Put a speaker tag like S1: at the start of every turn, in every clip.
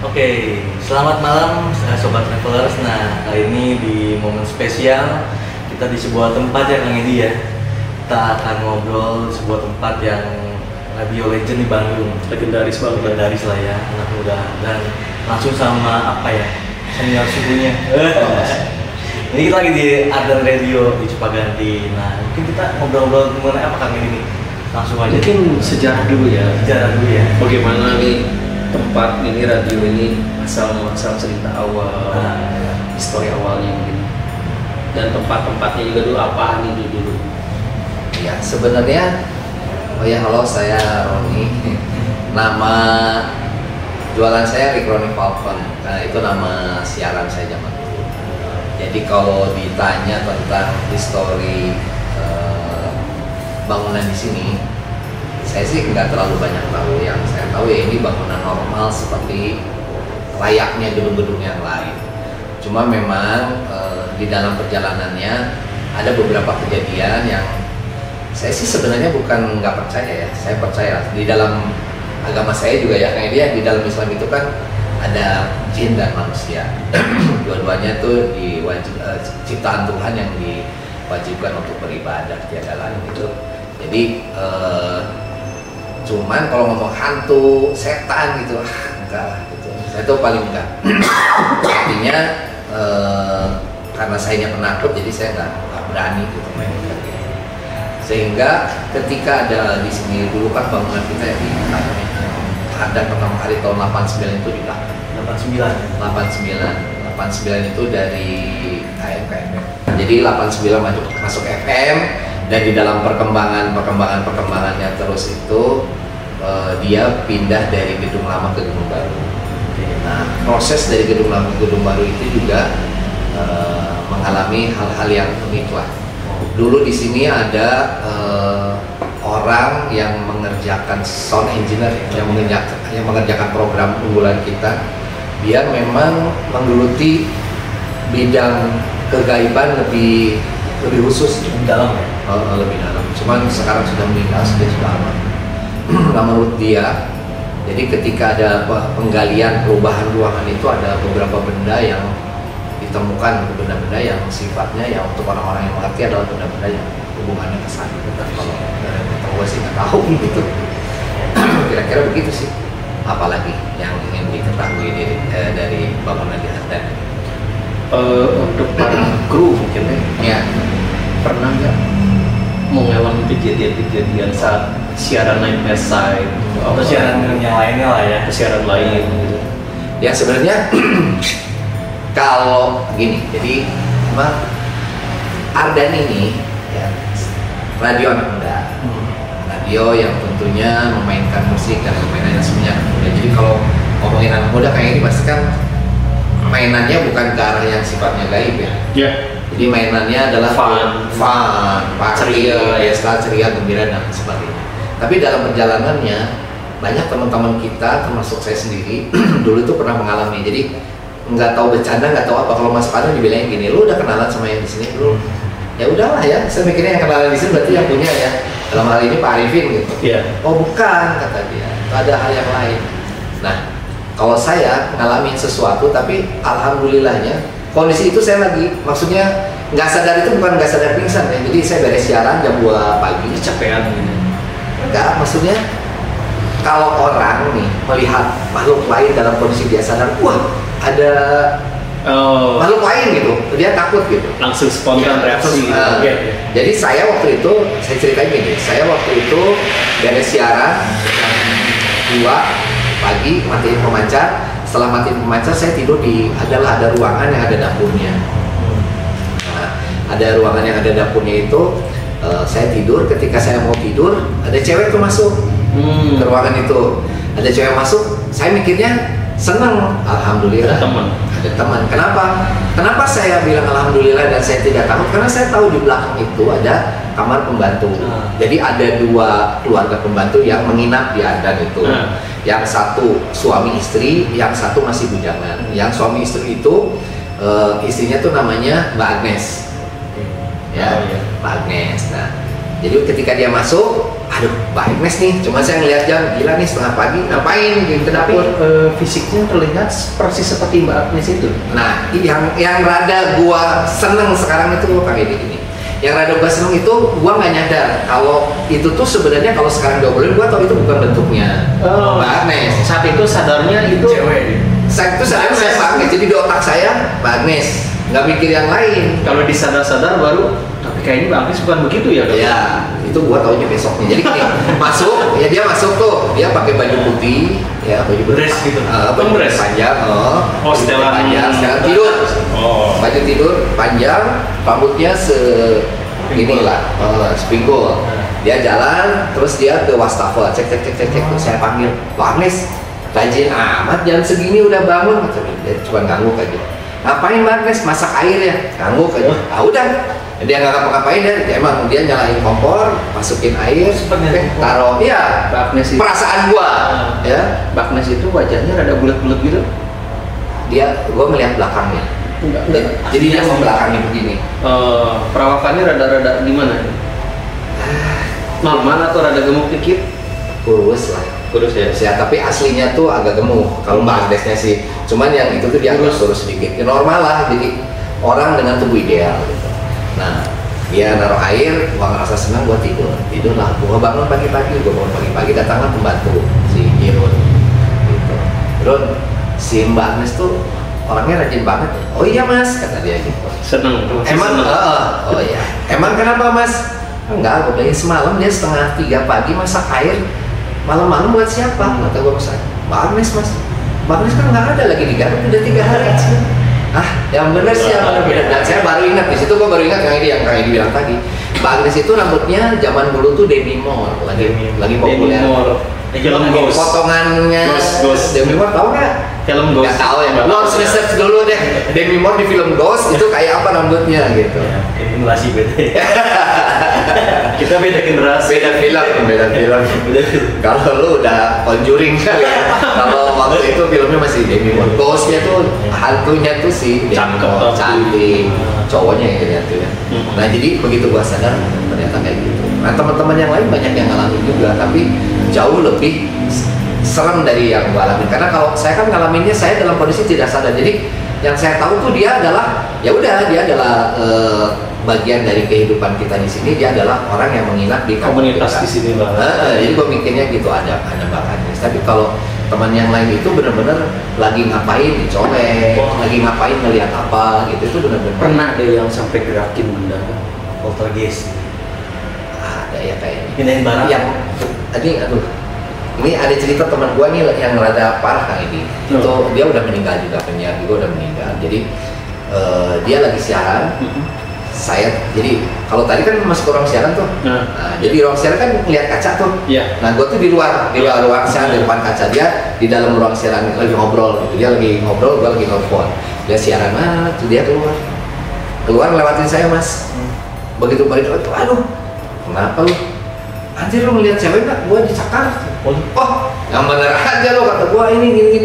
S1: Oke, selamat malam Sobat Travelers. Nah, kali ini di momen spesial kita di sebuah tempat ya Kang Edi ya. Kita akan ngobrol di sebuah tempat yang radio legend di Bandung.
S2: Legendaris banget.
S1: Legendaris lah ya, anak muda. Dan langsung sama apa ya, senior suhunya. Ini kita lagi di Ardan Radio di Cipaganti. Nah, mungkin kita ngobrol-ngobrol mengenai apa Kang Edi nih? Langsung aja.
S2: Mungkin sejarah dulu ya.
S1: Sejarah dulu ya.
S2: Bagaimana nih tempat ini, radio ini asal muasal cerita awal, histori awalnya mungkin. Dan tempat-tempatnya juga dulu apa nih dulu.
S3: Ya sebenarnya, halo saya Roni. Nama jualan saya Rick Roni Falcon. Nah itu nama siaran saya zaman dulu. Jadi kalau ditanya tentang histori bangunan di sini, saya sih nggak terlalu banyak tahu. Yang saya tahu ya ini bangunan normal seperti layaknya gedung-gedung yang lain. Cuma memang di dalam perjalanannya ada beberapa kejadian yang saya sih sebenarnya bukan nggak percaya ya. Saya percaya di dalam agama saya juga ya, kayak dia di dalam Islam itu kan ada jin dan manusia. Dua-duanya tuh ciptaan Tuhan yang diwajibkan untuk beribadah, tiada lain itu. Jadi cuman kalau ngomong hantu, setan gitu, enggak lah gitu. Saya tuh paling enggak. Artinya karena saya penakut, jadi saya nggak berani gitu main gitu. Sehingga ketika ada di sini dulu kan bangunan kita yang ada pertama kali tahun 89 itu di belakang. 89 itu dari AM ke FM. Jadi 89 masuk FM. Dan di dalam perkembangannya terus itu dia pindah dari gedung lama ke gedung baru. Nah proses dari gedung lama ke gedung baru itu juga mengalami hal-hal yang unik lah. Dulu di sini ada orang yang mengerjakan sound engineer yang mengerjakan program unggulan kita. Dia memang menggeluti bidang kegaiban lebih khusus,
S1: lebih dalam ya.
S3: Lebih dalam. Cuman sekarang sudah meninggal, sudah lama. Menurut dia, jadi ketika ada penggalian perubahan ruangan itu ada beberapa benda yang ditemukan, benda-benda yang sifatnya yang untuk orang-orang yang mengerti adalah benda-benda yang hubungannya ke sana. Kalau dari tahu sih nggak tahu gitu. Kira-kira begitu sih. Apalagi yang ingin diketahui dari bangunan di Ardan?
S2: Untuk para kru mungkin
S3: ya.
S2: Pernah nggak mengalami kejadian saat siaran night side
S1: atau siaran yang lainnya lah ya,
S2: siaran lain gitu.
S3: Ya sebenarnya kalau gini, jadi memang Ardan ini ya radio anak muda, radio yang tentunya memainkan musik dan permainan semuanya anak muda. Jadi kalau ngomongin anak muda kayak ini pasti kan mainannya bukan ke arah yang sifatnya gaib ya.
S2: Yeah.
S3: Jadi mainannya adalah fun,
S2: ceria,
S3: ceria, gembira dan sebagainya. Tapi dalam perjalanannya banyak teman-teman kita, termasuk saya sendiri, dulu itu pernah mengalami. Jadi nggak tahu bercanda, nggak tahu apa. Kalau Mas Panu dibilangin gini, lu udah kenalan sama yang di sini belum? Ya udahlah ya. Saya mikirnya yang kenalan di sini berarti yang punya ya. Dalam hal ini Pak Arifin gitu.
S2: Yeah.
S3: Oh bukan, kata dia. Itu ada hal yang lain. Nah, kalau saya ngalamin sesuatu, tapi alhamdulillahnya kondisi itu saya lagi, maksudnya nggak sadar, itu bukan nggak sadar pingsan ya. Jadi saya beres siaran jam 2 pagi,
S2: kecapean gitu.
S3: Enggak, maksudnya kalau orang nih melihat makhluk lain dalam kondisi dia sadar, wah ada makhluk lain gitu, dia takut gitu.
S2: Langsung spontan
S3: ya,
S2: reaksi.
S3: Jadi saya waktu itu, saya ceritain gini, saya waktu itu beres siaran jam 2 pagi, matiin pemancar. Setelah matiin pemancar, saya tidur ada ruangan yang ada dapurnya. Nah, ada ruangan yang ada dapurnya itu, saya tidur. Ketika saya mau tidur, ada cewek tuh masuk ke ruangan itu. Ada cewek masuk, saya mikirnya senang, alhamdulillah. Ada teman. Kenapa saya bilang alhamdulillah dan saya tidak takut? Karena saya tahu di belakang itu ada kamar pembantu. Jadi ada 2 keluarga pembantu yang menginap di Ardan itu. Yang satu suami istri, yang satu masih bujangan. Yang suami istri itu istrinya tuh namanya Mbak Agnes. Ya, Mbak Agnes. Nah, jadi ketika dia masuk, aduh Mbak Agnes nih, cuma saya ngeliat jam, gila nih setengah pagi, ngapain gitu ke
S2: Tapi
S3: dapur.
S2: fisiknya terlihat persis seperti Mbak Agnes itu.
S3: Nah, yang rada gua seneng sekarang itu Kang Edi ini. Yang rada gua seneng itu gua nggak nyadar kalau itu tuh sebenarnya kalau sekarang diobrolin gua tahu itu bukan bentuknya Mbak Agnes.
S2: Saat itu sadarnya itu
S1: Cewek.
S3: Saya itu sadar saya Mbak Agnes, jadi di otak saya Mbak Agnes, nggak mikir yang lain.
S2: kalau disadar-sadar baru, tapi kayaknya Mbak Agnes bukan begitu ya. Dok?
S3: Ya, itu gua taunya besoknya. Jadi gini, masuk, ya dia masuk tuh, dia pakai baju putih, ya baju
S1: Dress gitu.
S3: baju
S2: Dress.
S3: panjang,
S2: Oh, setelan
S3: panjang, setelan tidur.
S2: Oh.
S3: Baju tidur panjang, rambutnya inilah, spinggul. Dia jalan, terus dia ke wastafel, cek. Terus saya panggil, Pak Agnes, rajin amat jam segini udah bangun. Dia cuma ngangguk aja. Ngapain Mbak Agnes? Masak air ya? Ngangguk aja. Ah udah, dia nggak ngapa-ngapain dia emang dia nyalain kompor, masukin air, taruh. Iya,
S2: Mbak Agnes itu,
S3: perasaan gua, ya.
S2: Mbak Agnes itu wajahnya rada bulat-bulat gitu.
S3: Gua melihat belakangnya.
S2: Enggak.
S3: Jadi dia membelakangi begini.
S2: Perawakannya rada-rada gimana? Normal atau rada gemuk dikit?
S3: Kurus lah.
S2: Kurus ya.
S3: Ya, tapi aslinya tuh agak gemuk. Kalau Mbak Agnesnya sih, cuman yang itu tuh dia agak kurus sedikit. Ya, normal lah, jadi orang dengan tubuh ideal gitu. Nah, dia naruh air, gua ngerasa senang, gua tidur lah. Gua bangun pagi-pagi, datanglah pembantu si Irun gitu. Irun, si Mbak Agnes tuh orangnya rajin banget. Oh iya Mas, kata dia gitu.
S2: Seneng.
S3: Emang, oh iya. Emang kenapa Mas? Enggak, udah semalam dia 2:30 pagi masak air. Malam-malam buat siapa? Kata gue masak. Mbak Agnes Mas. Mbak Agnes kan nggak ada lagi di Garut, udah 3 hari. Ah, yang benar sih, yang benar. Dan saya baru ingat di situ, gue baru ingat yang kayak dibilang tadi. Mbak Agnes itu rambutnya zaman dulu tuh Demi Moore, lagi populer.
S2: Film Ghost.
S3: Potongannya
S2: Ghost.
S3: Demi Moore tahu nggak?
S2: Film Ghost.
S3: Nggak tahu ya. Lo harus research dulu deh. Demi Moore di film Ghost itu kayak apa rambutnya gitu.
S1: Ya, generasi beda. Kita beda generasi.
S3: Beda film. Kalau lu udah Conjuring kali ya. Kalau waktu itu filmnya masih Demi Moore. Ghostnya tuh hantunya tuh si Demi Moore, cantik, cowoknya ya tuh ya. Nah jadi begitu gua sadar ternyata kayak gitu. Nah teman-teman yang lain banyak yang ngalamin juga, tapi jauh lebih serem dari yang gua alami. Karena kalau saya kan ngalaminnya saya dalam kondisi tidak sadar. Jadi yang saya tahu tuh dia adalah dia adalah bagian dari kehidupan kita di sini. Dia adalah orang yang menginap di
S2: Komunitas di sini lah.
S3: Jadi gue mikirnya gitu, ada bahannya. Tapi kalau teman yang lain itu benar-benar lagi ngapain dicolek, lagi ngapain ngelihat apa gitu, itu benar-benar
S2: Pernah ada yang sampai gerakin benda kan?
S1: Poltergeist.
S3: ada ya kayaknya.
S1: Pindahin barang.
S3: Yang tadi ini ada cerita teman gua nih yang rada parah Kang ini. Itu dia udah meninggal juga, penyiar juga udah meninggal. Jadi dia lagi siaran. Jadi kalau tadi kan masuk ke ruang siaran tuh. Nah, jadi ruang siaran kan ngeliat kaca tuh.
S2: Iya.
S3: Nah, gua tuh di luar ruang siaran, di depan kaca. Dia di dalam ruang siaran lagi ngobrol gitu. Dia lagi ngobrol, gua lagi nelfon. Dia siaran, tuh dia keluar lewatin saya Mas. Begitu balik, aduh, kenapa lu? Anjir lu ngeliat cewek nggak? Gua dicakar. Oh, yang bener aja lo, kata gua ini gini.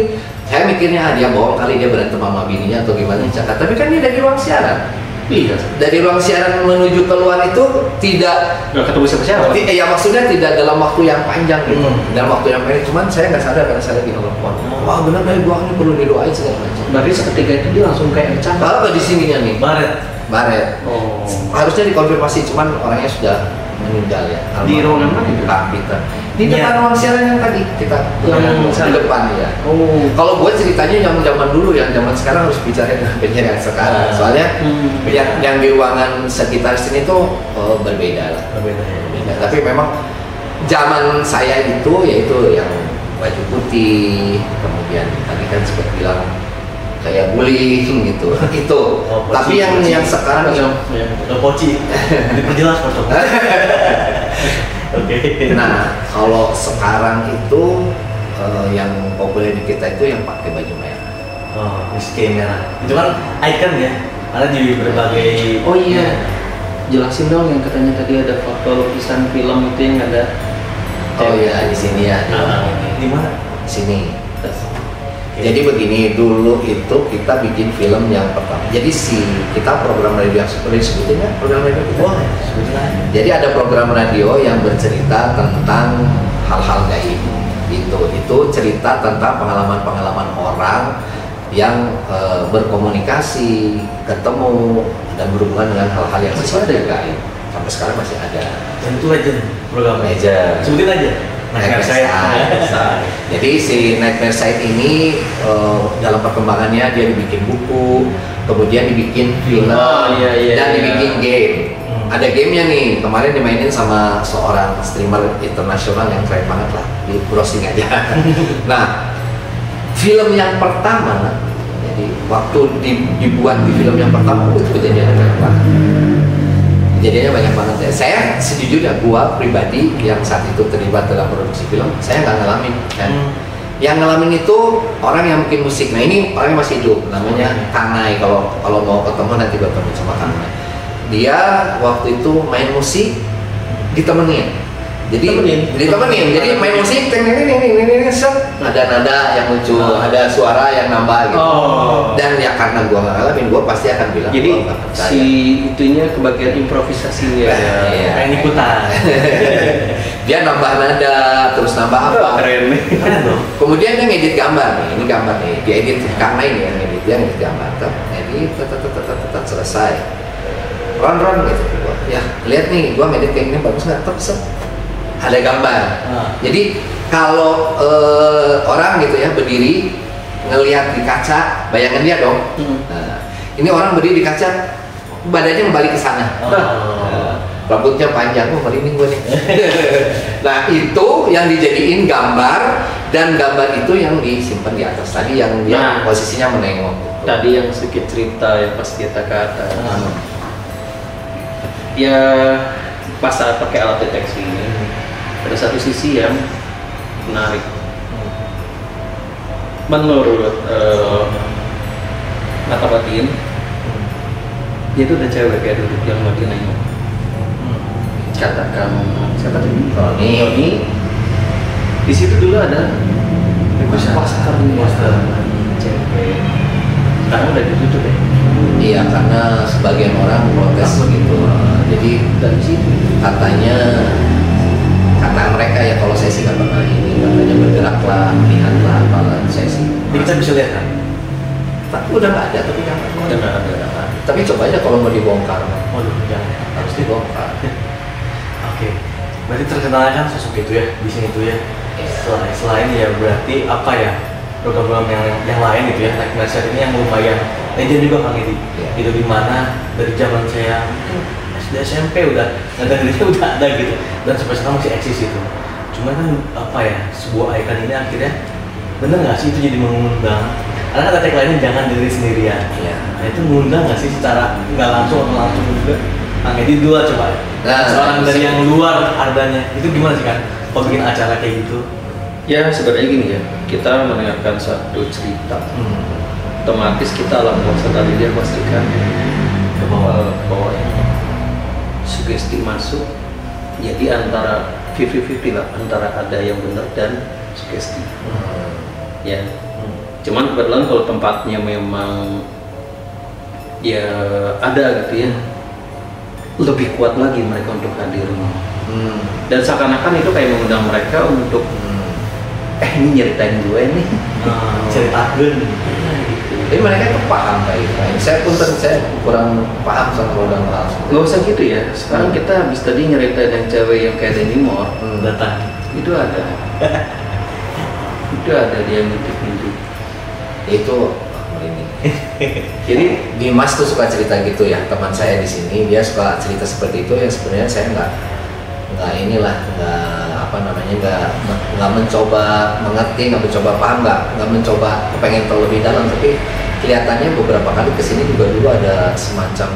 S3: Saya mikirnya dia bohong kali, dia berantem sama bininya atau gimana dicakar. Tapi kan dia dari ruang siaran.
S2: Iya.
S3: Dari ruang siaran menuju keluar itu tidak
S2: Nggak ketemu siapa-siapa.
S3: ya maksudnya tidak dalam waktu yang panjang gitu. Dalam waktu yang pendek, cuman saya nggak sadar karena saya lagi nelfon. Wah benar dari gua ini perlu didoain segala macam.
S2: Berarti seketika itu dia langsung kayak bercanda.
S3: Apa di sininya nih? Baret.
S2: Oh.
S3: Harusnya dikonfirmasi, cuman orangnya sudah meninggal ya.
S2: Di ruangan mana itu?
S3: Di depan ruang siaran yang tadi kita yang di depan ya.
S2: Oh.
S3: Kalau gue ceritanya yang zaman dulu, yang zaman sekarang harus bicara dengan penyiar yang sekarang. Soalnya yang di ruangan sekitar sini tuh berbeda lah. Berbeda. Tapi memang zaman saya itu yaitu yang baju putih, kemudian tadi kan sempat bilang kayak bullying gitu. Itu. Tapi yang sekarang yang
S1: poci. Diperjelas Mas. Oke.
S3: Nah, kalau sekarang itu yang populer di kita itu yang pakai baju merah.
S1: Oh, miskin merah. Itu kan icon ya. Ada di berbagai.
S2: Oh iya. Jelasin dong yang katanya tadi ada foto lukisan film itu yang ada.
S3: Oh iya, di sini ya.
S1: Di mana?
S3: Sini.
S1: Oke.
S3: Jadi begini, dulu itu kita bikin film yang pertama. Jadi kita program radio yang seperti disebutin ya, program radio kita.
S1: Boleh, sebutin aja.
S3: Jadi ada program radio yang bercerita tentang hal-hal gaib. Itu cerita tentang pengalaman-pengalaman orang yang berkomunikasi, ketemu dan berhubungan dengan hal-hal yang sifatnya gaib. Sampai sekarang masih ada.
S1: Dan itu legend programnya.
S3: Legend.
S1: Sebutin aja.
S3: Nightmare Side. Jadi si Nightmare Side ini dalam perkembangannya dia dibikin buku, kemudian dibikin film, dan dibikin game. Ada gamenya nih, kemarin dimainin sama seorang streamer internasional yang keren banget lah, di browsing aja. Nah, film yang pertama, jadi waktu dibuat di film yang pertama itu kejadiannya banyak banget. Kejadiannya banyak banget ya. Saya sejujurnya gua pribadi yang saat itu terlibat dalam produksi film, saya nggak ngalamin kan. Yang ngalamin itu orang yang bikin musik. Nah ini orangnya masih hidup, namanya Kang Nai. Kalau mau ketemu nanti gua ketemu sama Kang Nai. Dia waktu itu main musik ditemenin. Jadi jadi main musik, ada nada yang muncul, ada suara yang nambah gitu. Dan ya karena gua nggak ngalamin, gua pasti akan bilang.
S2: Jadi si itunya kebagian improvisasinya.
S1: Kayak ikutan.
S3: Dia nambah nada, terus nambah apa?
S2: Keren.
S3: Kemudian dia ngedit gambar nih, ini gambar nih, dia edit karena ini yang ngedit, dia ngedit gambar, edit, selesai. Ron gitu, ya lihat nih, gua ngedit kayak gini bagus nggak? Terus ada gambar. Jadi kalau orang gitu ya berdiri ngelihat di kaca, bayangan dia dong. Nah, ini orang berdiri di kaca, badannya kembali ke sana. Rambutnya panjang, merinding gue nih. Nah itu yang dijadiin gambar, dan gambar itu yang disimpan di atas tadi yang dia posisinya menengok. Gitu.
S2: Tadi yang sedikit cerita yang pas kita ke atas. Ya pas saat pakai alat deteksi ini, ada satu sisi yang menarik. Menurut mata batin, dia itu ada cewek kayak duduk yang lagi nengok. Katakan siapa tadi? Roni. Di situ dulu ada poster cewek. Sekarang udah ditutup ya?
S3: Iya, karena sebagian orang protes begitu. Jadi dari situ katanya, kata mereka ya, kalau saya sih nggak pernah ini, katanya bergeraklah, lihatlah, apalah, saya sih.
S1: Jadi kita bisa lihat kan?
S3: Tapi udah nggak ada, tapi
S2: Udah nggak ada.
S3: Tapi coba aja kalau mau dibongkar,
S1: Waduh, jangan.
S3: harus dibongkar.
S1: Oke. Berarti terkenal kan sosok itu ya, di sini itu ya. Selain ya berarti apa ya, program-program yang lain itu ya, Nightmare Side ini yang lumayan legend juga Kang Edi. Itu dimana dari zaman saya mungkin SD SMP udah ada gitu, dan sampai sekarang masih eksis itu. Cuma kan apa ya, sebuah ikon ini akhirnya bener nggak sih itu jadi mengundang, karena kata tagline-nya jangan diri sendirian. Nah itu mengundang nggak sih secara nggak langsung atau langsung juga? Kang Edi dua coba. Seorang dari yang luar adanya itu gimana sih kan? Kalau bikin acara kayak gitu?
S2: Ya sebenarnya gini ya, kita mendengarkan satu cerita, otomatis kita alam bawah sadar dia pastikan ke bawah ini sugesti masuk. Jadi antara 50-50 lah, antara ada yang benar dan sugesti. Ya, cuman kebetulan kalau tempatnya memang ya ada gitu ya, lebih kuat lagi mereka untuk hadir. Dan seakan-akan itu kayak mengundang mereka untuk ini nyeritain gue nih,
S1: ceritakan.
S3: Jadi mereka itu paham kayak gitu. Saya kurang paham sama program langsung.
S2: Nggak usah gitu ya. Sekarang kita habis tadi nyeritain yang cewek yang kayak Denny Moore,
S1: Datang.
S2: itu ada. Itu ada dia ngintip-ngintip.
S3: Itu ini.
S2: Jadi
S3: Dimas tuh suka cerita gitu ya, teman saya di sini dia suka cerita seperti itu. Yang sebenarnya saya nggak mencoba mengerti, nggak mencoba paham, nggak mencoba pengen tahu lebih dalam. Tapi kelihatannya beberapa kali kesini juga dulu ada semacam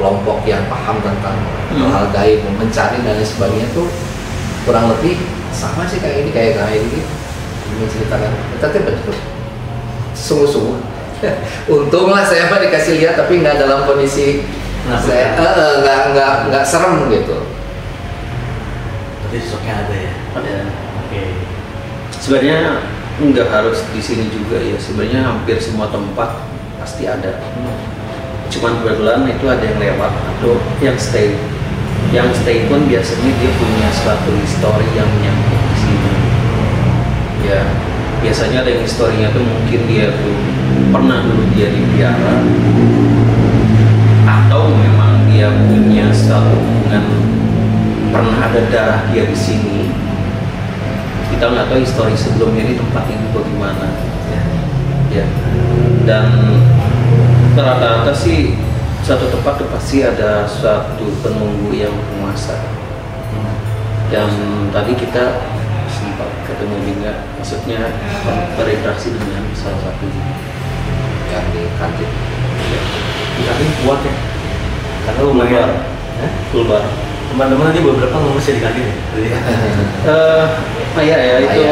S3: kelompok yang paham tentang hal gaib, mencari dan lain sebagainya, tuh kurang lebih sama sih kayak ini menceritakan. Tapi betul sungguh-sungguh. Untunglah saya dikasih lihat, tapi nggak dalam kondisi saya nggak serem gitu.
S1: Jadi sosoknya ada ya?
S2: ada.
S1: Oke.
S2: Sebenarnya nggak harus di sini juga ya, sebenarnya hampir semua tempat pasti ada. Cuman kebetulan itu ada yang lewat atau yang stay. Yang stay pun biasanya dia punya suatu histori yang menyangkut di sini. Ya, biasanya ada yang historinya tuh mungkin dia tuh pernah dulu dia dipelihara, atau memang dia punya suatu hubungan, pernah ada darah dia di sini. Kita nggak tahu histori sebelumnya di tempat ini bagaimana. Ya, dan rata-rata sih satu tempat tuh pasti ada suatu penunggu yang penguasa. Yang tadi kita sempat ketemu juga, maksudnya berinteraksi dengan salah satu
S3: yang di kantin.
S1: Di kantin kuat ya, karena lumayan.
S2: Kulbar.
S1: Teman-teman nanti beberapa ngomong di kantin ya.
S2: Ya itu.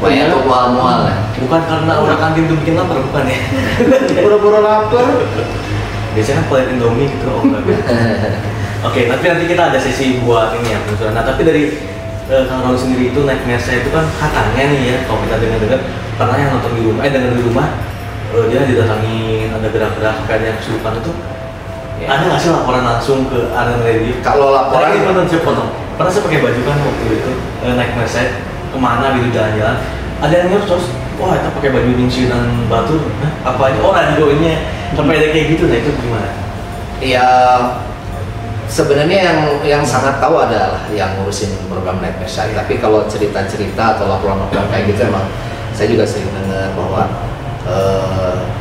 S3: Banyak tuh mual-mual ya.
S1: Bukan karena orang kantin tuh bikin lapar, bukan ya?
S2: Pura-pura lapar.
S1: Biasanya kan pelit Indomie gitu, oh enggak. Oke, tapi nanti kita ada sesi buat ini ya, penelusuran. Nah, tapi dari Kang Raul sendiri itu naik Mercy itu kan katanya nih ya, kalau kita dengar-dengar pernah yang nonton di rumah, dengar di rumah, dia didatangin, ada gerak-gerak kayaknya kesurupan itu. Ya. Ada nggak sih laporan langsung ke Arden Radio?
S3: Kalau laporan,
S1: pernah saya pakai baju kan waktu itu naik Mercy kemana gitu jalan-jalan, ada yang nyerocos, wah itu pakai baju ningsinan batu, apa aja, oh radionya sampai ada kayak gitu, nah itu gimana?
S3: ya sebenarnya yang sangat tahu adalah yang ngurusin program Night Mercy. Tapi kalau cerita-cerita atau laporan-laporan kayak gitu emang saya juga sering dengar bahwa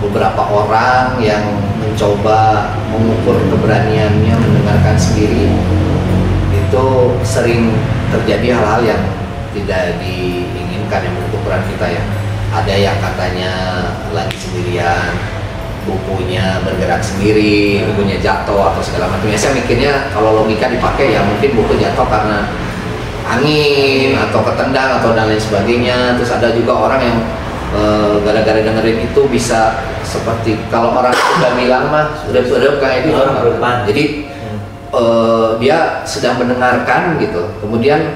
S3: beberapa orang yang mencoba mengukur keberaniannya mendengarkan sendiri itu sering terjadi hal-hal yang tidak diinginkan yang menurut ukuran kita ya. Ada yang katanya lagi sendirian, bukunya bergerak sendiri, bukunya jatuh atau segala macam. Ya saya mikirnya kalau logika dipakai ya mungkin buku jatuh karena angin atau ketendang atau dan lain sebagainya. Terus ada juga orang yang gara-gara dengerin itu bisa seperti kalau orang sudah bilang mah sudah kayak itu orang berdepan. Jadi dia sedang mendengarkan gitu, kemudian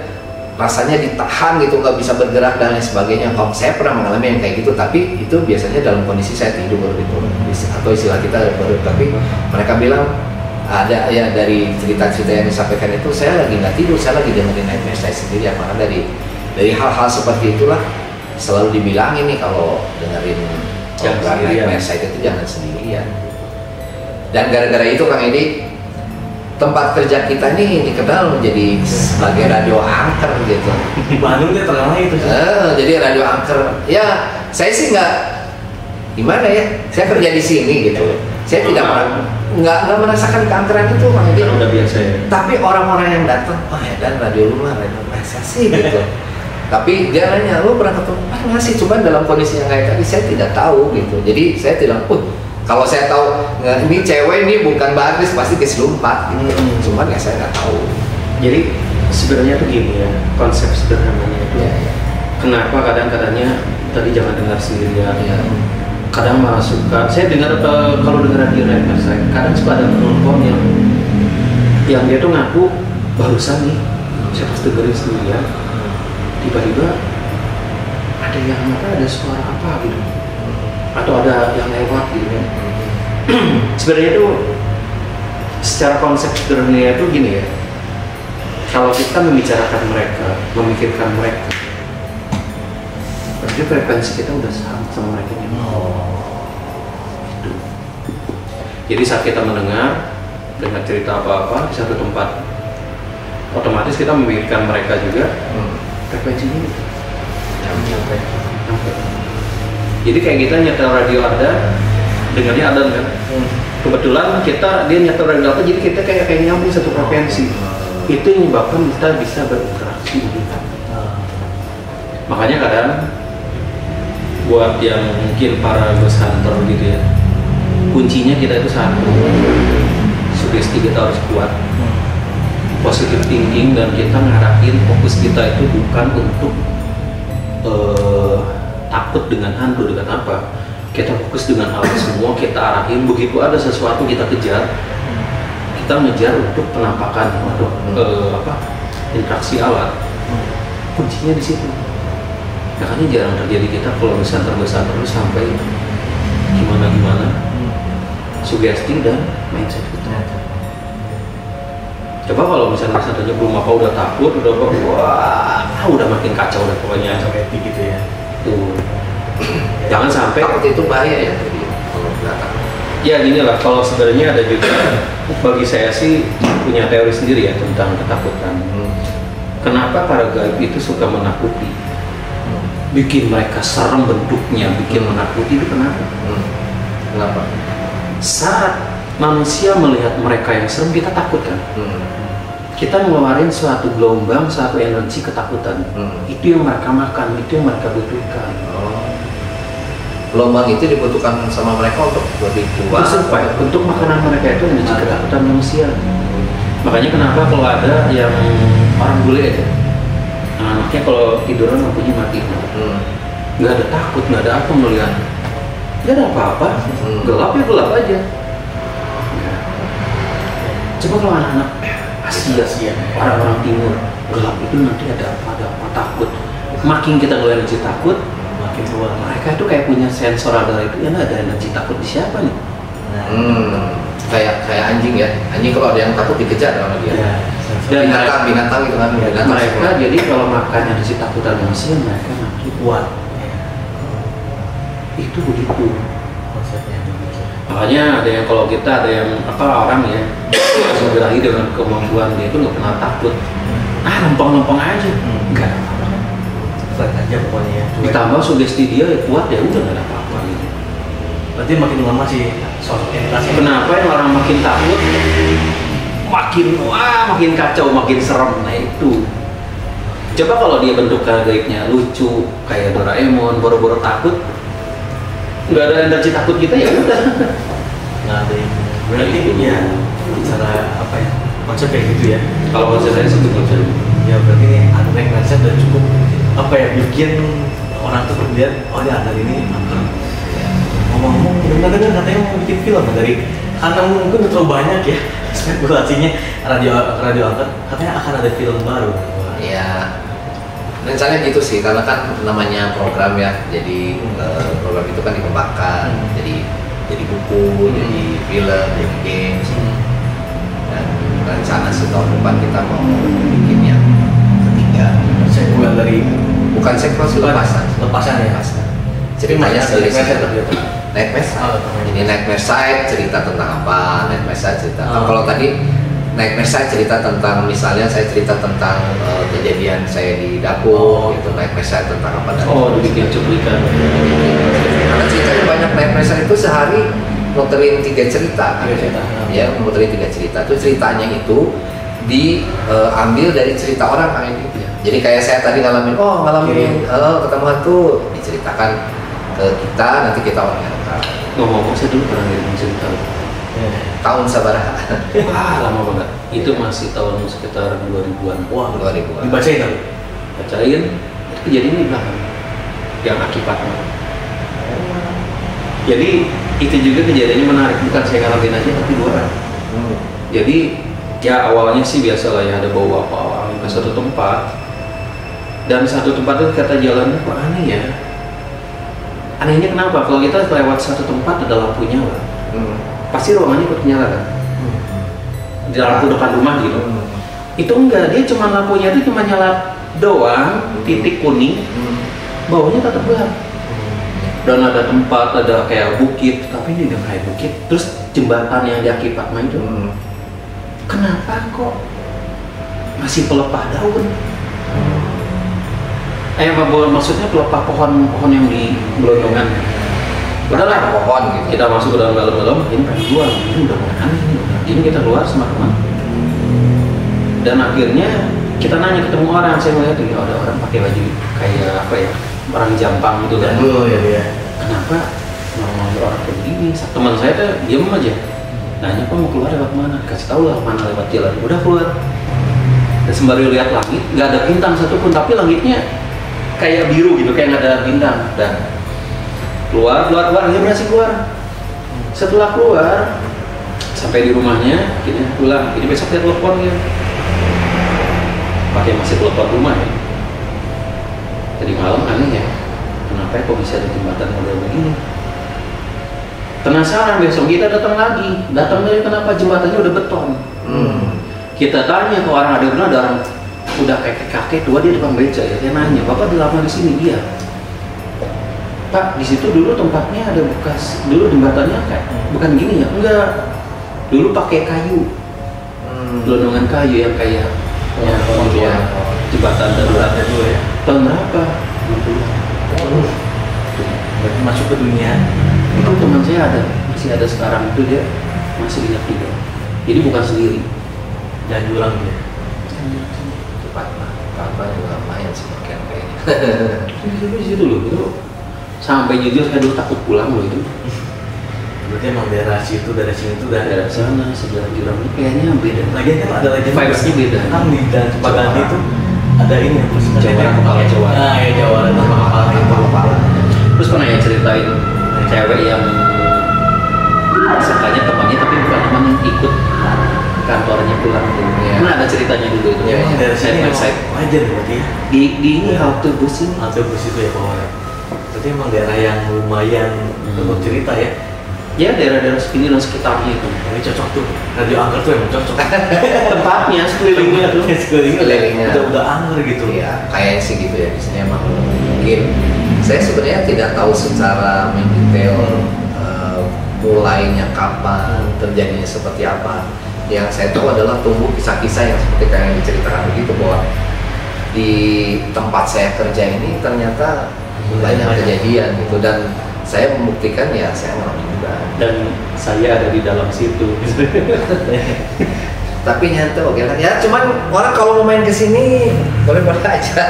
S3: rasanya ditahan gitu, nggak bisa bergerak dan lain sebagainya. Kalau saya pernah mengalami yang kayak gitu, tapi itu biasanya dalam kondisi saya tidur gitu, atau istilah kita baru. Tapi mereka bilang ada ya, dari cerita-cerita yang disampaikan itu saya lagi nggak tidur, saya lagi dengerin Night Mercy saya sendiri. Karena dari hal-hal seperti itulah selalu dibilangin nih kalau dengerin program Night Mercy itu jangan sendirian. Dan gara-gara itu Kang Edi, tempat kerja kita ini dikenal menjadi sebagai radio anchor gitu.
S1: Di Bandung dia terkenal itu sih.
S3: Jadi radio anchor. Ya, saya sih nggak gimana ya. Saya kerja di sini gitu. Saya tidak nggak merasakan keangkeran itu, Bang Edi.
S2: Udah biasa ya.
S3: Tapi orang-orang yang datang, oh ya dan radio lu mah radio masa sih gitu. Tapi dia nanya, lu pernah ketemu? Pernah sih, cuman dalam kondisi yang kayak tadi saya tidak tahu gitu. Jadi saya tidak, kalau saya tahu ini cewek ini bukan bagus pasti keselumpat gitu. Cuman ya saya nggak tahu.
S2: Jadi sebenarnya tuh gini ya, konsep sederhananya itu.
S3: Ya.
S2: Kenapa kadang-kadangnya tadi jangan dengar sendirian.
S3: Ya.
S2: Kadang malah suka. Saya dengar kalau dengar radio Night Mercy, kadang suka ada penonton yang dia tuh ngaku barusan nih, saya pas dengerin sendirian, tiba-tiba ada yang ada suara apa gitu, atau ada yang lewat gitu ya. Sebenarnya itu secara konsep sederhananya itu gini ya, kalau kita membicarakan mereka, memikirkan mereka, berarti frekuensi kita udah sama mereka gitu. Jadi saat kita mendengar cerita apa-apa di satu tempat, otomatis kita memikirkan mereka juga, frekuensinya gitu. Sampai. Jadi kayak kita nyetel radio ada, dengarnya ada kan. Kebetulan dia nyetel radio apa, jadi kita kayak nyambung satu frekuensi. Itu yang menyebabkan kita bisa berinteraksi gitu. Makanya kadang buat yang mungkin para ghost hunter gitu ya, kuncinya kita itu satu, sugesti kita harus kuat, positive thinking, dan kita ngarahin fokus kita itu bukan untuk takut dengan hantu, dengan apa, kita fokus dengan hal semua kita arahin. Begitu ada sesuatu kita kejar, kita ngejar untuk penampakan, untuk interaksi alat. Kuncinya di situ. Makanya jarang terjadi kita kalau misalnya tergesa terus sampai gimana sugesti dan mindset kita. Coba kalau misalnya saja belum apa udah takut, udah apa, wah, udah makin kacau udah pokoknya.
S1: Sampai gitu ya.
S2: Tuh. Jangan sampai
S3: takut itu bahaya ya, jadi kalau nggak takut.
S2: Ya gini lah, kalau sebenarnya ada juga bagi saya sih punya teori sendiri ya tentang ketakutan. Kenapa para gaib itu suka menakuti? Bikin mereka serem bentuknya, bikin menakuti itu kenapa?
S3: Kenapa?
S2: Saat manusia melihat mereka yang serem, kita takut kan? Kita ngeluarin suatu gelombang, suatu energi ketakutan. Itu yang mereka makan, itu yang mereka butuhkan.
S3: Gelombang itu dibutuhkan sama mereka untuk lebih kuat.
S2: Untuk makanan mereka itu energi ketakutan manusia. Makanya kenapa kalau ada yang orang bule aja, anaknya kalau tiduran lampunya mati, nggak ada takut, nggak ada apa melihat, nggak ada apa-apa, gelap ya gelap aja. Coba kalau anak-anak Asia, orang-orang timur, gelap itu nanti ada apa takut. Makin kita ngeliat energi takut, makin keluar. Mereka itu kayak punya sensor radar itu, ya ada energi takut di siapa nih?
S3: Kayak anjing ya. Anjing kalau ada yang takut dikejar sama dia. Dan binatang itu kan.
S2: Mereka jadi kalau makan energi takutan manusia, mereka makin kuat. Itu begitu konsepnya. Makanya ada yang kalau kita ada yang orang ya langsung berakhir dengan kemampuan dia itu nggak pernah takut. Lempeng-lempeng aja, nggak ada apa-apa.
S1: Flat aja pokoknya ya.
S2: Ditambah sugesti dia ya kuat ya udah nggak ada apa-apa gitu.
S1: Berarti makin lama sih sosok entitasnya.
S2: Kenapa yang orang makin takut, makin kacau, makin serem. Nah itu. Coba kalau dia bentuk gaibnya lucu kayak Doraemon, boro-boro takut, nggak ada energi takut kita ya udah.
S1: Nggak ada. Berarti ya cara apa ya? Konsep kayak gitu ya.
S2: Kalau konsep saya sebut konsep.
S1: Ya berarti ini ada mindset udah cukup apa ya, bikin orang tuh lihat oh ya dari ini angker. Ngomong-ngomong benar-benar katanya mau bikin film dari karena mungkin terlalu banyak ya spekulasinya radio angker katanya akan ada film baru.
S3: Ya rencananya gitu sih, karena kan namanya program ya, jadi program itu kan dikembangkan jadi buku, jadi film, jadi games. Dan rencana sih tahun depan kita mau bikin yang ketiga.
S1: Sequel dari
S3: bukan sequel sih,
S1: lepasan ya.
S3: Ceritanya dari
S1: Nightmare.
S3: Ini Nightmare Side cerita tentang apa? Nightmare Side cerita. Kalau tadi Nightmare Side cerita tentang misalnya saya cerita tentang kejadian saya di dapur, gitu. Nightmare Side tentang apa?
S2: Dibikin cuplikan.
S3: Karena ceritanya banyak. Nightmare Side itu sehari muterin 3 cerita. Ya, muterin 3 cerita. Itu ceritanya itu diambil dari cerita orang kayak gitu. Jadi kayak saya tadi ngalamin ketemu hantu, diceritakan ke kita, nanti kita orang yang
S2: Ngomong-ngomong saya dulu pernah ngirim cerita.
S3: tahun sabaraha.
S2: Lama banget. Itu masih tahun sekitar 2000-an.
S1: Wah,
S3: 2000-an.
S1: Dibacain tapi.
S2: Bacain, kejadian di belakang yang akibatnya. Jadi itu juga kejadiannya menarik, bukan saya ngalamin aja tapi 2 orang. Jadi ya awalnya sih biasa lah ya, ada bau apa ke satu tempat, dan satu tempat itu kata jalannya kok aneh ya. Anehnya kenapa? Kalau kita lewat satu tempat ada lampu nyala, pasti ruangannya ikut nyala kan? Di lampu depan rumah gitu. Itu enggak, dia cuma lampunya itu cuma nyala doang, titik kuning, baunya tetap gelap. Dan ada tempat, ada kayak bukit, tapi ini udah kayak bukit. Terus jembatan yang diakibat itu, kenapa kok masih pelepah daun? Maksudnya pelepah pohon yang di gelondongan. Udahlah,
S3: pohon gitu.
S2: Kita masuk ke dalam ini pengen keluar, ini udah mulai aneh nih. Ini kita keluar sama teman. Dan akhirnya kita nanya, ketemu orang, saya melihat ini ada orang pakai baju kayak apa ya, orang Jampang gitu kan.
S1: Ya.
S2: Kenapa ngomong orang kayak begini? Teman saya tuh diam aja. Nanya, kok mau keluar lewat mana? Kasih tahu lah mana lewat jalan. Udah keluar. Dan sembari lihat langit, nggak ada bintang satupun, tapi langitnya kayak biru gitu, kayak nggak ada bintang. Dan keluar, dia berhasil keluar. Setelah keluar, sampai di rumahnya, kita pulang. Jadi besok dia telepon ya. Pakai masih telepon rumah ya. Tadi malam aneh ya, kenapa kok bisa ada jembatan model begini? Penasaran, besok kita datang lagi. Datang dari kenapa jembatannya udah beton. Kita tanya ke orang, ada orang udah kakek tua, dia depan beca ya. Dia nanya, bapak udah lama di sini? Iya. Pak, di situ dulu tempatnya ada bekas, dulu jembatannya kayak bukan gini ya? Enggak. Dulu pakai kayu, gelondongan kayu yang kayak jembatan daruratnya dulu ya. Tahun berapa? 20.
S1: Berarti masuk ke dunia.
S2: Itu teman saya ada, masih ada sekarang, itu dia masih ingat juga. Jadi bukan sendiri.
S1: Dan jurang dia.
S3: Cepat lah, kapan juga lumayan sih pakaian kayaknya.
S2: Di situ loh, itu sampai jujur saya dulu takut pulang loh itu.
S1: Berarti emang daerah situ, daerah sini tuh
S2: Daerah sana sebelah jurang ini kayaknya beda.
S1: Lagian kan ada lagi
S2: Vibes-nya beda.
S1: Kan di dan Cipaganti itu ada ini apa sih?
S2: Jawara kepala Jawara.
S1: Nah, ya Jawara tanpa kepala.
S2: Terus pernah ya ceritain cewek yang sangkanya temannya tapi bukan teman yang ikut kantornya pulang tuh.
S3: Iya.
S2: Nah ada ceritanya dulu itu.
S3: Iya, iya.
S1: Dari sini
S2: Side.
S1: wajar berarti ya.
S2: Di ini halte bus ini.
S1: Halte bus itu ya pokoknya. Berarti emang daerah yang lumayan untuk cerita ya.
S2: Ya daerah-daerah segini dan sekitarnya itu.
S1: Ini cocok tuh. Radio angker tuh emang cocok.
S2: Tempatnya sekelilingnya tuh.
S3: Sekelilingnya.
S1: Udah angker gitu.
S3: Iya, kayaknya sih gitu ya. Di sini emang mungkin saya sebenarnya tidak tahu secara mendetail mulainya kapan, terjadinya seperti apa. Yang saya tahu adalah tumbuh kisah-kisah yang seperti kayak yang diceritakan begitu, bahwa di tempat saya kerja ini ternyata banyak kejadian gitu, dan saya membuktikan ya saya ngalamin juga.
S2: Dan saya ada di dalam situ.
S3: Tapi nyata oke lah ya, cuman orang kalau mau main ke sini boleh-boleh aja.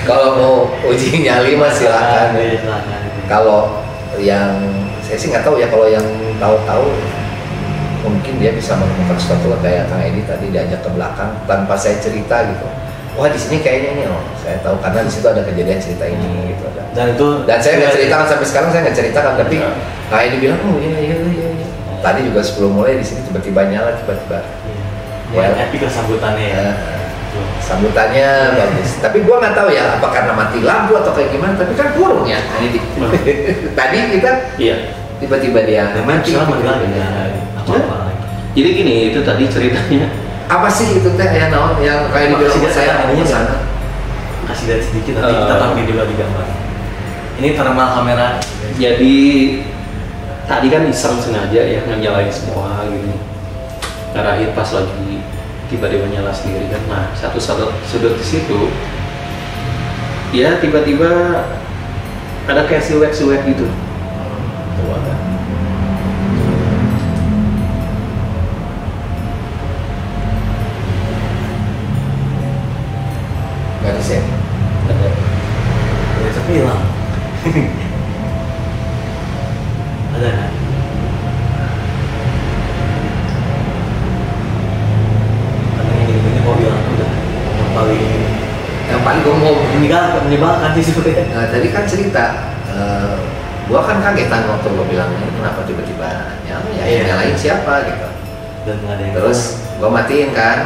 S3: Kalau mau uji nyali mas silakan. Kalau yang saya sih nggak tahu ya, kalau yang tahu-tahu mungkin dia bisa menemukan sesuatu lah, kayak Kang Edi tadi diajak ke belakang tanpa saya cerita gitu. Wah di sini kayaknya ini, oh saya tahu karena di situ ada kejadian cerita ini gitu. Dan saya nggak ceritakan sampai sekarang, saya nggak ceritakan, tapi Kang Edi bilang oh iya. Tadi juga sebelum mulai di sini tiba-tiba nyala, tiba-tiba.
S1: Ya, epic lah sambutannya ya.
S3: Sambutannya bagus. Tapi gua nggak tahu ya apa karena mati lampu atau kayak gimana. Tapi kan kurung ya. Tadi kita tiba-tiba dia mati.
S1: Apa-apa.
S2: Jadi gini, itu tadi ceritanya.
S3: Apa sih itu teh yang naon yang kayak dibilang sama saya
S1: adanya
S3: sana?
S1: Kasih lihat sedikit nanti kita tampil juga di gambar. Ini thermal kamera.
S2: Jadi tadi kan iseng sengaja ya nyalain semua gini. Ngarahin pas lagi tiba-tiba nyala sendiri kan. Nah, satu sudut di situ ya tiba-tiba ada kayak siluet gitu. Tuh ada.
S3: Gak di set.
S2: Ada.
S1: Ya tapi hilang. Ada kan? Ini mobil aku udah yang paling gue mau menyebalkan sih sebenarnya.
S3: Nah, tadi kan cerita, gua kan kagetan waktu gua bilang ini kenapa tiba-tiba nyala ya, yang nyalain siapa gitu.
S1: Dan nggak ada yang
S3: Terus gua matiin kan,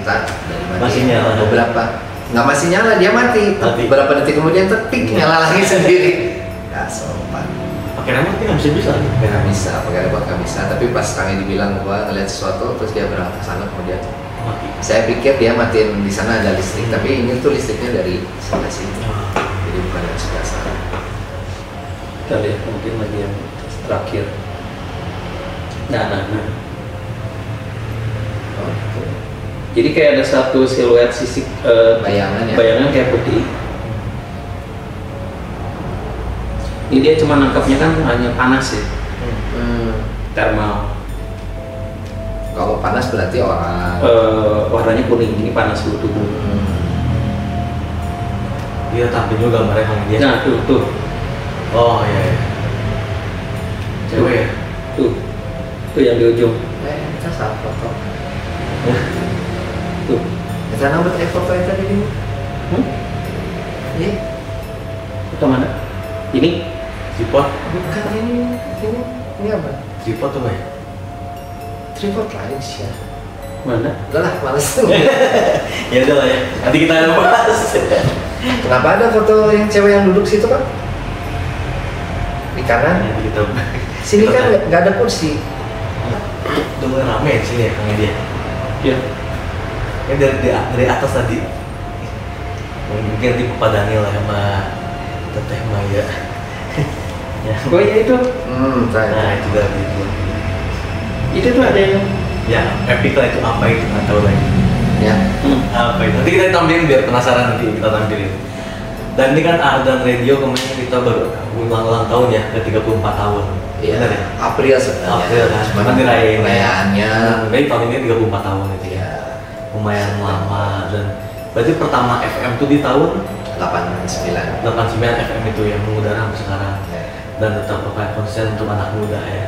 S3: tak dari matiin.
S1: Masih nyala.
S3: Beberapa nggak masih nyala, dia mati. Beberapa detik kemudian tetik nyala lagi sendiri. Ya sopan.
S1: Pakai remote kan bisa.
S3: Nggak bisa, pakai remote nggak bisa. Tapi pas Kang Edi bilang gua ngeliat sesuatu, terus dia berangkat ke sana kemudian.
S1: Mati.
S3: Saya pikir dia matiin di sana ada listrik, tapi ini tuh listriknya dari sebelah sini. Jadi bukan dari sebelah sana.
S2: Kita lihat mungkin lagi yang terakhir. Nah.
S3: Oh, gitu.
S2: Jadi kayak ada satu siluet sisik
S3: Bayangan ya?
S2: Bayangan kayak putih. Ini dia cuma nangkapnya kan hanya panas ya, thermal.
S3: Kalau panas berarti orang
S2: warnanya kuning, ini panas dulu tubuh.
S1: Dia tampil juga gambarnya kalau dia.
S2: Nah tuh.
S1: Oh iya. Cewek ya?
S2: Tuh yang di ujung.
S3: kita salah foto.
S2: Tuh.
S3: Kita nambah foto yang tadi ini. Iya.
S2: Foto mana? Ini?
S1: Tripod?
S3: Bukan ini apa?
S1: Tripod tuh ya?
S3: Tripod lain sih ya.
S2: Mana?
S3: Udah lah, males.
S1: Ya udah lah ya. Nanti kita bahas.
S3: Kenapa ada foto yang cewek yang duduk situ kan? Di kanan.
S1: Gitu.
S3: Sini kan nggak ada kursi.
S1: Udah rame di sini ya Kang Edi ya.
S2: Iya.
S1: Ini dari atas tadi. Mungkin nanti Pak Daniel ya sama Teteh Maya. Ya.
S2: Oh iya itu.
S1: Nah itu dari itu.
S2: Itu tuh ada yang.
S1: Ya, epic lah itu apa itu nggak tahu lagi.
S3: Ya.
S1: Apa itu? Nanti kita tampilin biar penasaran nanti kita tampilin. Dan ini kan Ardan Radio kemarin kita baru ulang tahun ya ke 34 tahun.
S3: Iya.
S1: Benar ya?
S3: April sebenarnya.
S1: April kan.
S3: Cuma
S1: Cuman dirayain.
S3: perayaannya.
S1: Jadi tahun ini 34 tahun itu ya.
S3: Ya.
S1: Lumayan lama dan berarti pertama FM tuh di tahun
S3: 89.
S1: 89 FM itu yang mengudara sampai sekarang
S3: Ya.
S1: dan tetap pakai konsen untuk anak muda ya.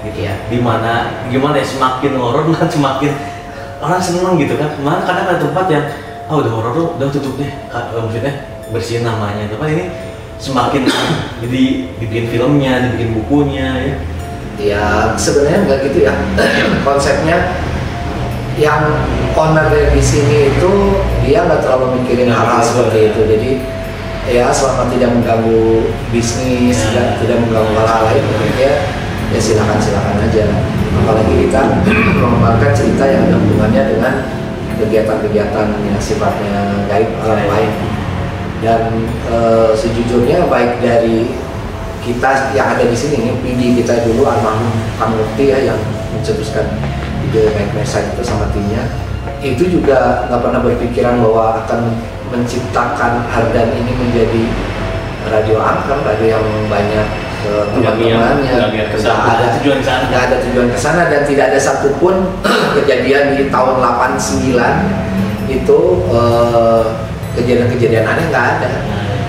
S1: Gitu
S3: Iya.
S1: Dimana gimana ya semakin horor kan semakin orang seneng gitu kan. Kemarin kadang ada tempat yang udah horor tuh udah tutup deh. Maksudnya bersihin namanya. Tapi ini semakin jadi dibikin filmnya, dibikin bukunya ya.
S3: Ya sebenarnya nggak gitu ya. Konsepnya yang owner di sini itu dia nggak terlalu mikirin hal-hal seperti itu. Jadi ya selama tidak mengganggu bisnis dan tidak mengganggu hal-hal lain, ya silakan aja. Apalagi kita mengembangkan cerita yang ada hubungannya dengan kegiatan-kegiatan yang sifatnya gaib alam lain. Dan sejujurnya baik dari kita yang ada di sini, ini PD kita dulu almarhum Kang Mukti ya yang mencetuskan ide Make Message itu sama timnya, itu juga nggak pernah berpikiran bahwa akan menciptakan Ardan ini menjadi radio angker, radio yang banyak teman-temannya.
S1: Nggak ada tujuan ke sana.
S3: Nggak ada tujuan ke sana dan tidak ada satupun kejadian di tahun 89 itu kejadian-kejadian aneh nggak ada.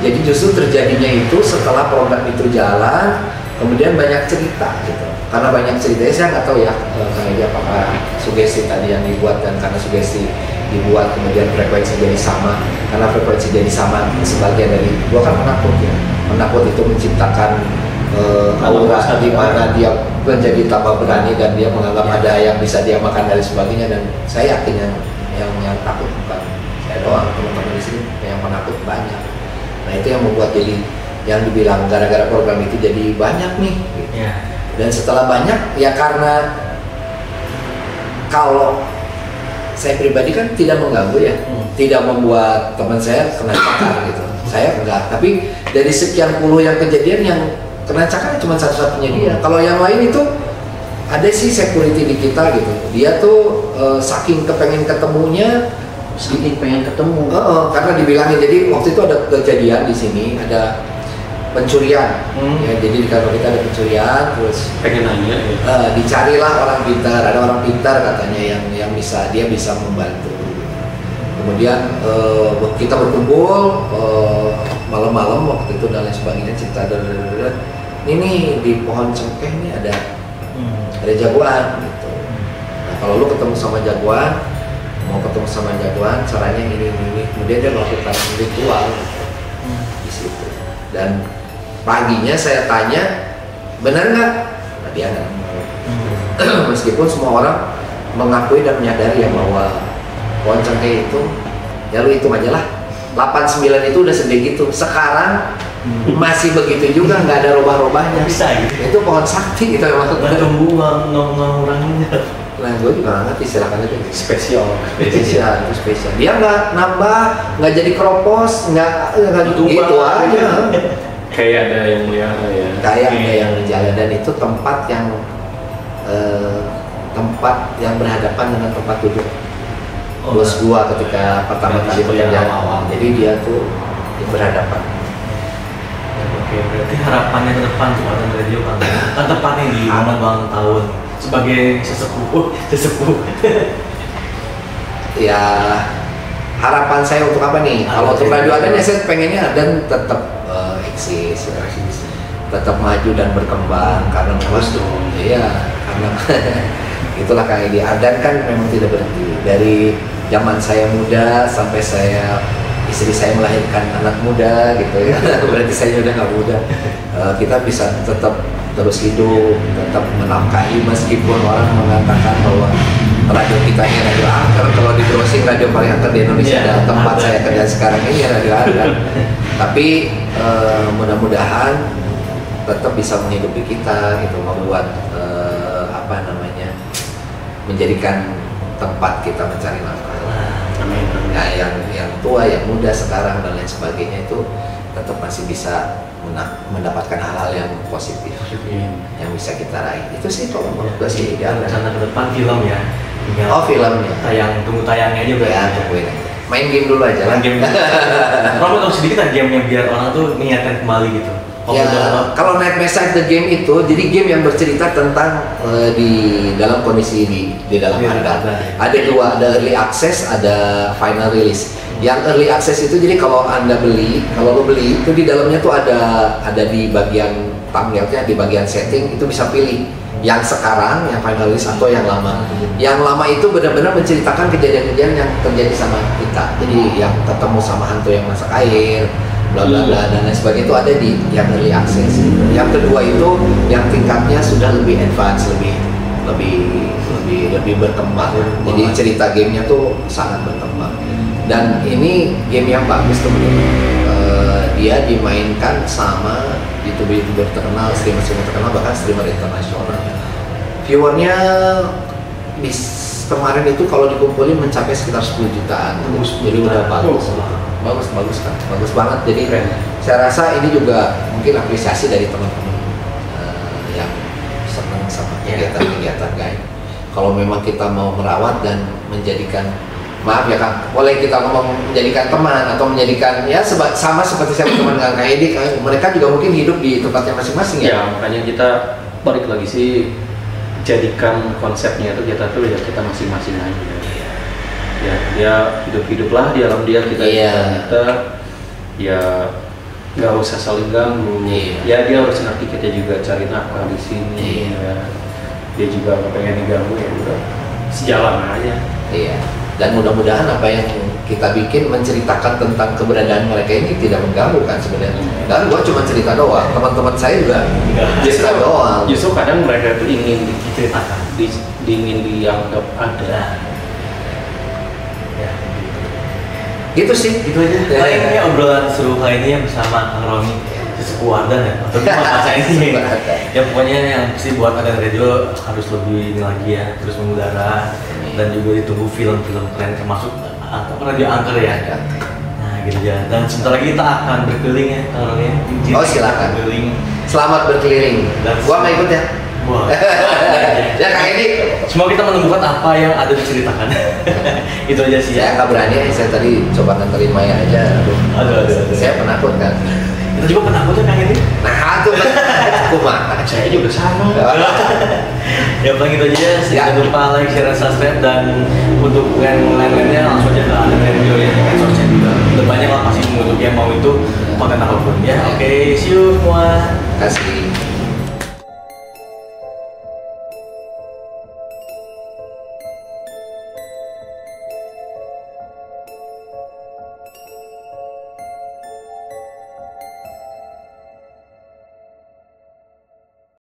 S3: Jadi justru terjadinya itu setelah program itu jalan, kemudian banyak cerita gitu. Karena banyak ceritanya saya nggak tahu ya, apakah sugesti tadi yang dibuat dan karena sugesti dibuat kemudian frekuensi jadi sama. Karena frekuensi jadi sama sebagian dari gua kan penakut ya. Penakut itu menciptakan aura di mana dia menjadi tambah berani dan dia menganggap ada yang bisa dia makan dari sebagainya, dan saya yakin yang takut bukan saya doang, teman-teman di sini yang penakut banyak. Nah itu yang membuat jadi yang dibilang gara-gara program itu jadi banyak nih gitu.
S1: Ya.
S3: Dan setelah banyak ya karena kalau saya pribadi kan tidak mengganggu ya, tidak membuat teman saya kena cakar gitu, saya enggak. Tapi dari sekian puluh yang kejadian yang kena cakar cuma satu-satunya dia. Kalau yang lain itu ada sih security di kita gitu, dia tuh saking kepengen ketemunya,
S2: pengen ketemu.
S3: karena dibilangin. Jadi waktu itu ada kejadian di sini, ada pencurian. Ya, jadi di kantor kita ada pencurian, terus
S2: Pengen nanya ya.
S3: dicarilah orang pintar, ada orang pintar katanya yang dia bisa membantu. Kemudian kita berkumpul malam-malam waktu itu dan lain sebagainya, cerita ini di pohon cengkeh ini ada jagoan gitu. Nah kalau lu ketemu sama jagoan, mau ketemu sama jagoan caranya ini, kemudian dia melakukan ritual di situ. Dan paginya saya tanya benar nggak? Nah dia nggak mau. Meskipun semua orang mengakui dan menyadari ya bahwa pohon cengkeh itu ya lu hitung aja lah 89 itu udah sedih gitu. Sekarang masih begitu juga, nggak ada robah-robahnya.
S1: Bisa gitu.
S3: Itu pohon sakti gitu emang.
S1: Nggak tumbuh nguranginnya.
S3: Nah gue juga nggak ngerti, silakan aja.
S2: Spesial.
S3: Itu spesial. Dia nggak nambah, nggak jadi keropos, nggak gitu aja.
S2: Kayak ada yang melihara ya.
S3: Kayak ada yang jalan, dan itu tempat yang berhadapan dengan tempat duduk bos gua ketika pertama kali bekerja. Jadi dia tuh berhadapan.
S1: Oke, berarti harapannya ke depan tuh Ardan Radio kan tepatnya di ulang tahun sebagai sesepuh.
S3: Ya harapan saya untuk apa nih? Kalau untuk radio Ardan ya saya pengennya Ardan tetap eksis, tetap maju dan berkembang karena iya karena itulah kayak di Ardan kan memang tidak berhenti dari zaman saya muda sampai istri saya melahirkan anak muda gitu ya. Berarti saya udah nggak muda. Kita bisa tetap terus hidup, tetap menafkahi meskipun orang mengatakan bahwa radio kita ini radio angker, kalau di browsing radio paling angker di Indonesia
S1: Iya,
S3: ada tempat
S1: ada.
S3: saya kerja sekarang ini radio angker. Tapi mudah-mudahan tetap bisa menghidupi kita gitu, membuat menjadikan tempat kita mencari nafkah.
S2: Amin.
S3: Nah, yang tua, yang muda sekarang dan lain sebagainya itu tetap masih bisa mendapatkan hal-hal yang positif yang bisa kita raih. Itu sih kalau menurut gue sih ideal.
S1: Rencana ke depan film ya. Tinggal
S3: Oh, filmnya.
S1: tunggu tayangnya aja berarti.
S3: Ya, tungguin aja. Main game dulu aja lah.
S1: Main game. Romo tahu sedikit lah gamenya biar orang tuh mengingatkan kembali gitu.
S3: Ya, kalau Night Messiah the game itu, jadi game yang bercerita tentang di dalam kondisi di dalam harga. Ada dua, ada early access, ada final release. Yang early access itu jadi kalau anda beli, kalau lo beli itu di dalamnya tuh ada di bagian thumbnailnya, di bagian setting itu bisa pilih yang sekarang, yang final release atau yang lama. Yang lama itu benar-benar menceritakan kejadian-kejadian yang terjadi sama kita. Jadi yang ketemu sama hantu yang masak air, bla bla bla dan lain sebagainya itu ada di yang early access. Yang kedua itu yang tingkatnya sudah lebih advance, lebih berkembang. Jadi cerita gamenya tuh sangat berkembang. Dan ini game yang bagus teman-teman. Dia dimainkan sama youtuber terkenal, streamer terkenal, bahkan streamer internasional. Viewernya kemarin itu kalau dikumpulin mencapai sekitar 10 jutaan. Jadi udah bagus. Bagus banget. Jadi saya rasa ini juga mungkin apresiasi dari teman-teman yang senang sama kegiatan guys. Kalau memang kita mau merawat dan menjadikan, maaf ya Kang, boleh kita ngomong menjadikan teman atau menjadikan ya sama seperti saya berteman dengan Kang Edi, mereka juga mungkin hidup di tempatnya masing-masing ya.
S2: Ya, makanya kita balik lagi sih, jadikan konsepnya itu kita tuh ya kita masing-masing aja. Ya, dia hidup-hiduplah di alam dia, kita kita ya nggak usah saling ganggu. Ya dia harus ngerti kita juga cari nafkah di sini. Ya. Dia juga nggak pengen diganggu, ya udah sejalan aja.
S3: Iya. Dan mudah-mudahan apa yang kita bikin menceritakan tentang keberadaan mereka ini tidak mengganggu kan sebenarnya. Dan gua cuma cerita doang, teman-teman saya juga cerita doang.
S2: Justru kadang mereka tuh ingin
S1: diceritakan,
S2: ingin dianggap ada.
S3: Gitu sih.
S1: Gitu aja. Paling ini obrolan seru kali ini ya bersama Kang Roni Sekuardan ya. Atau gimana bahasa ini? Ya pokoknya yang pasti buat Adan Radio harus lebih ini lagi ya, terus mengudara dan juga ditunggu film-film keren termasuk radio angker ya. Nah gitu ya. Dan sebentar lagi kita akan berkeliling ya Kang Roni.
S3: Oh silakan.
S1: Berkeliling.
S3: Selamat berkeliling. Gua nggak ikut ya.
S1: Wah.
S3: Ya Kang Edi.
S1: Semoga kita menemukan apa yang ada diceritakan. Itu aja sih
S3: Saya
S1: ya.
S3: nggak berani, saya tadi coba nganterin Maya aja.
S1: Aduh.
S3: Saya penakut kan.
S1: Kita juga penakutnya Kang Edi.
S3: Nah itu kumaha.
S2: Saya juga sama.
S1: Ya paling gitu aja. Jangan lupa like, share, dan subscribe. Dan untuk yang lain-lainnya langsung aja ke Adan Radio ya. Resource-nya juga. Udah banyak lah pasti untuk yang mau itu konten apapun ya. Oke, see you semua.
S3: Kasih.